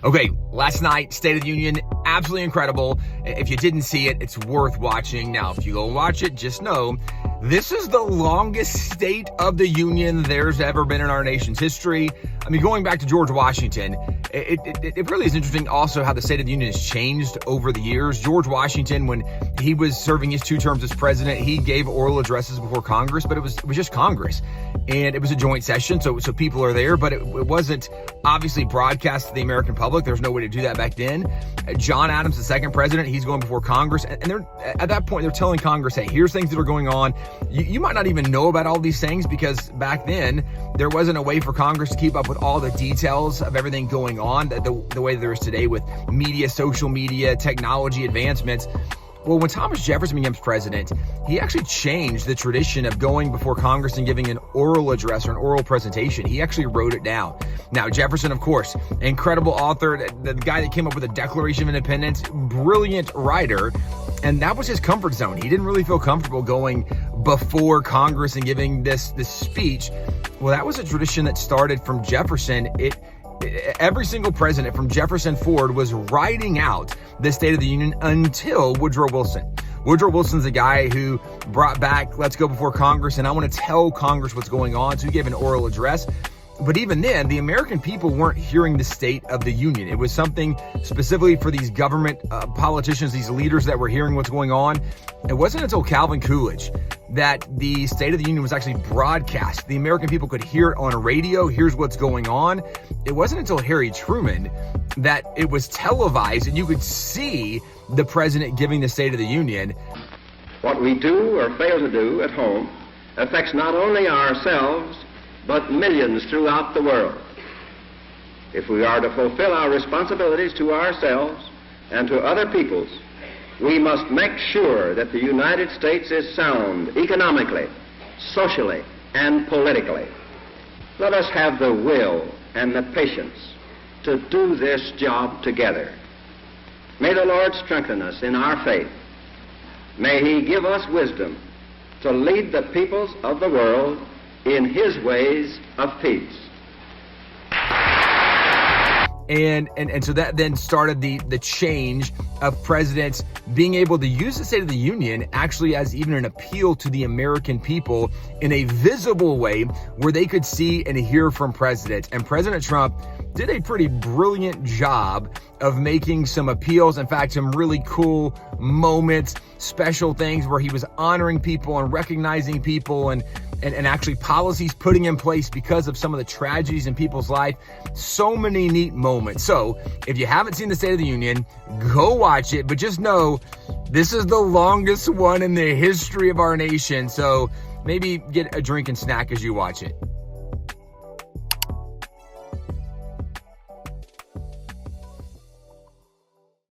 Okay, last night, State of the Union, absolutely incredible. If you didn't see it, it's worth watching. Now, if you go watch it, just know this is the longest State of the Union there's ever been in our nation's history. I mean, going back to George Washington, it really is interesting also how the State of the Union has changed over the years. George Washington, when he was serving his 2 terms as president, he gave oral addresses before Congress, but it was just Congress. And it was a joint session, so people are there, but it wasn't obviously broadcast to the American public. There's no way to do that back then. John Adams, the second president, he's going before Congress. And they're at that point, they're telling Congress, hey, here's things that are going on. You might not even know about all these things because back then, there wasn't a way for Congress to keep up with all the details of everything going on the way there is today with media, social media, technology advancements. Well, when Thomas Jefferson becomes president, he actually changed the tradition of going before Congress and giving an oral address or an oral presentation. He actually wrote it down. Now, Jefferson, of course, incredible author, the guy that came up with the Declaration of Independence, brilliant writer, and that was his comfort zone. He didn't really feel comfortable going before Congress and giving this speech. Well, that was a tradition that started from Jefferson. Every single president from Jefferson forward was writing out the State of the Union until Woodrow Wilson. Woodrow Wilson's the guy who brought back, let's go before Congress, and I want to tell Congress what's going on. So he gave an oral address. But even then, the American people weren't hearing the State of the Union. It was something specifically for these government politicians, these leaders that were hearing what's going on. It wasn't until Calvin Coolidge that the State of the Union was actually broadcast. The American people could hear it on a radio. Here's what's going on. It wasn't until Harry Truman that it was televised and you could see the president giving the State of the Union. What we do or fail to do at home affects not only ourselves, but millions throughout the world. If we are to fulfill our responsibilities to ourselves and to other peoples, we must make sure that the United States is sound economically, socially, and politically. Let us have the will and the patience to do this job together. May the Lord strengthen us in our faith. May He give us wisdom to lead the peoples of the world in His ways of peace. And so that then started the change of presidents being able to use the State of the Union actually as even an appeal to the American people in a visible way where they could see and hear from presidents. And President Trump did a pretty brilliant job of making some appeals. In fact, some really cool moments, special things where he was honoring people and recognizing people and actually policies putting in place because of some of the tragedies in people's life. So many neat moments. So if you haven't seen the State of the Union, go watch it. But just know this is the longest one in the history of our nation. So maybe get a drink and snack as you watch it.